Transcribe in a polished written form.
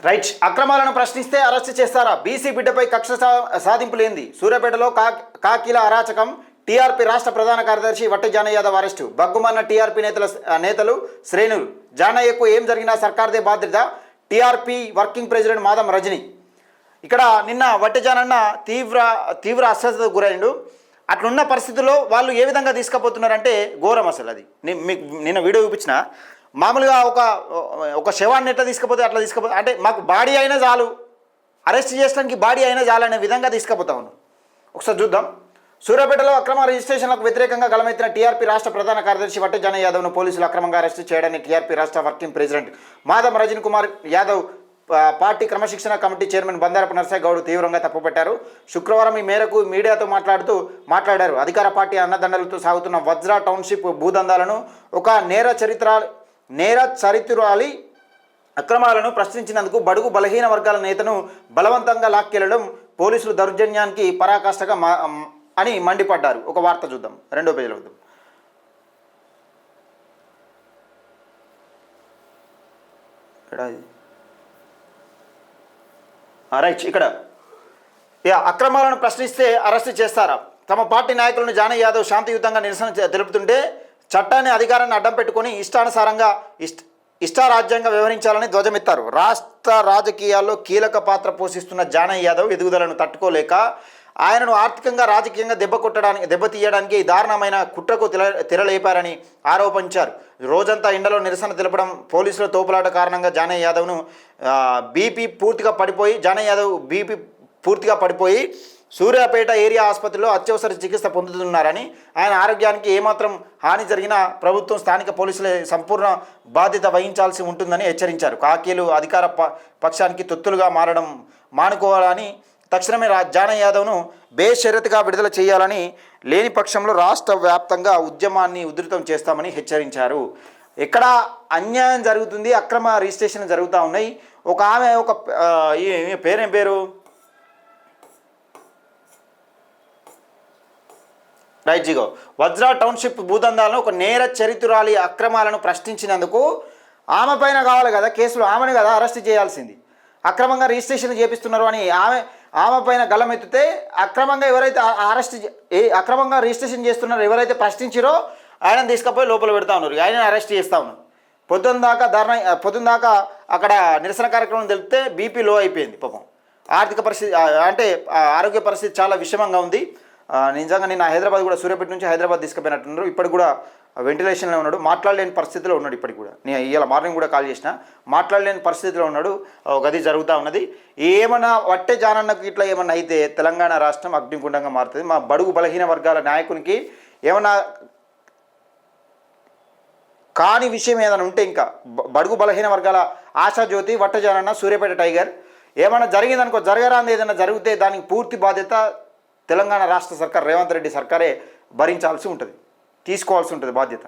Right. అక్రమాలను ప్రశ్నిస్తే arrest చేస్తారా? బీసీ బిడ్డపై కక్ష సాధింపులేంది? సూర్యాపేటలో కాకిల అరాచకం. టీఆర్పీ రాష్ట్ర ప్రధాన కార్యదర్శి వట్టి జానయ్య యాదవ్ అరెస్టు. బగ్గుమన్న టీఆర్పీ నేతలు శ్రేణులు. జానయ్యకు ఏం జరిగినా సర్కార్దే బాధ్యత. TRP working president Madam Rajini. ఇక్కడ నిన్న వట్టి జానన్న తీవ్ర అస్వస్థతకు గురైండు. అట్లున్న పరిస్థితుల్లో వాళ్ళు ఏ విధంగా తీసుకుపోతున్నారంటే ఘోరం అసలు. అది మీకు నిన్న వీడియో చూపించిన. మామూలుగా ఒక శవాన్ని ఎట్లా తీసుకుపోతే అట్లా తీసుకుపోతే, అంటే మాకు బాడీ అయినా చాలు, అరెస్ట్ చేయడానికి బాడీ అయినా చాలు అనే విధంగా తీసుకుపోతా ఉన్నాం. ఒకసారి చూద్దాం. సూర్యాపేటలో అక్రమ రిజిస్ట్రేషన్లకు వ్యతిరేకంగా గలమెత్తిన టీఆర్పీ రాష్ట్ర ప్రధాన కార్యదర్శి వట్టి జానయ్య యాదవ్ను పోలీసులు అక్రమంగా అరెస్టు చేయడాన్ని టీఆర్పీ రాష్ట్ర working president మాదం రజన్ Kumar Yadav, party క్రమశిక్షణ కమిటీ చైర్మన్ బందారపు నరసయ్య గౌడ్ తీవ్రంగా తప్పుపట్టారు. శుక్రవారం ఈ మేరకు మీడియాతో మాట్లాడారు. అధికార పార్టీ అన్నదండలతో సాగుతున్న వజ్రా టౌన్షిప్ భూదందాలను, ఒక నేర చరిత్రాలి అక్రమాలను ప్రశ్నించినందుకు బడుగు బలహీన వర్గాల నేతను బలవంతంగా లాక్కెళ్లడం పోలీసులు దౌర్జన్యానికి పరాకాష్ఠగా అని మండిపడ్డారు. ఒక వార్త చూద్దాం, 2వ పేజీలో చూద్దాం. రైట్. ఇక్కడ అక్రమాలను ప్రశ్నిస్తే అరెస్టు చేస్తారా? తమ పార్టీ నాయకులను జానయ్య యాదవ్ శాంతియుతంగా నిరసన తెలుపుతుంటే చట్టాన్ని అధికారాన్ని అడ్డం పెట్టుకొని ఇష్టానుసారంగా ఇష్టారాజ్యంగా వ్యవహరించాలని ధ్వజమెత్తారు. రాష్ట్ర రాజకీయాల్లో కీలక పాత్ర పోషిస్తున్న జానయ్య యాదవ్ ఎదుగుదలను తట్టుకోలేక ఆయనను ఆర్థికంగా రాజకీయంగా దెబ్బతీయడానికి దారుణమైన కుట్రకు తెరలేపారని ఆరోపించారు. రోజంతా ఎండలో నిరసన తెలపడం, పోలీసుల తోపులాట కారణంగా జానయ్య యాదవ్ బీపీ పూర్తిగా పడిపోయి సూర్యాపేట ఏరియా ఆసుపత్రిలో అత్యవసర చికిత్స పొందుతున్నారని, ఆయన ఆరోగ్యానికి ఏమాత్రం హాని జరిగినా ప్రభుత్వం, స్థానిక పోలీసులే సంపూర్ణ బాధ్యత వహించాల్సి ఉంటుందని హెచ్చరించారు. కాకీలు అధికార పక్షానికి తొత్తులుగా మారడం మానుకోవాలని, తక్షణమే జానయ్య యాదవ్ను బేషరతుగా విడుదల చేయాలని, లేని పక్షంలో రాష్ట్ర వ్యాప్తంగా ఉద్యమాన్ని ఉధృతం చేస్తామని హెచ్చరించారు. ఎక్కడ అన్యాయం జరుగుతుంది, అక్రమ రిజిస్ట్రేషన్ జరుగుతూ ఉన్నాయి. ఒక ఆమె పేరేం పేరు రైజిగో వజ్రా టౌన్షిప్ భూదందాలను, ఒక నేర చరిత్రాలి అక్రమాలను ప్రశ్నించినందుకు ఆమె పైన కావాలి కదా కేసులు, ఆమెను కదా అరెస్ట్ చేయాల్సింది. అక్రమంగా రిజిస్ట్రేషన్ చేపిస్తున్నారు అని ఆమె పైన గలమెత్తితే అక్రమంగా అక్రమంగా రిజిస్ట్రేషన్ చేస్తున్నారు ఎవరైతే ప్రశ్నించారో ఆయన తీసుకుపోయి లోపల పెడతా ఉన్నారు, ఆయన అరెస్ట్ చేస్తూ ఉన్నారు. పొద్దున్న దాకా అక్కడ నిరసన కార్యక్రమం తెలిపితే బీపీ లో అయిపోయింది పాపం. ఆర్థిక పరిస్థితి అంటే ఆరోగ్య పరిస్థితి చాలా విషమంగా ఉంది. నిజంగా నేను హైదరాబాద్ కూడా, సూర్యాపేట నుంచి హైదరాబాద్ తీసుకుపోయినట్టున్నారు. ఇప్పటికి కూడా వెంటిలేషన్లో ఉన్నాడు, మాట్లాడలేని పరిస్థితిలో ఉన్నాడు. ఇప్పటికి కూడా నేను ఇవాళ మార్నింగ్ కూడా కాల్ చేసిన, మాట్లాడలేని పరిస్థితిలో ఉన్నాడు. గది జరుగుతూ ఉన్నది. ఏమన్నా వట్టే జానన్నకు ఇట్లా ఏమన్నా అయితే తెలంగాణ రాష్ట్రం అగ్నిగుండంగా మారుతుంది. మా బడుగు బలహీన వర్గాల నాయకునికి ఏమన్నా కాని విషయం ఏదైనా ఉంటే, ఇంకా బడుగు బలహీన వర్గాల ఆశాజ్యోతి వట్టే జానన్న, సూర్యాపేట టైగర్ ఏమన్నా జరిగిందనుకో, జరగరాంది ఏదైనా జరిగితే దానికి పూర్తి బాధ్యత తెలంగాణ రాష్ట్ర సర్కార్, రేవంత్ రెడ్డి సర్కారే భరించాల్సి ఉంటుంది, తీసుకోవాల్సి ఉంటుంది బాధ్యత.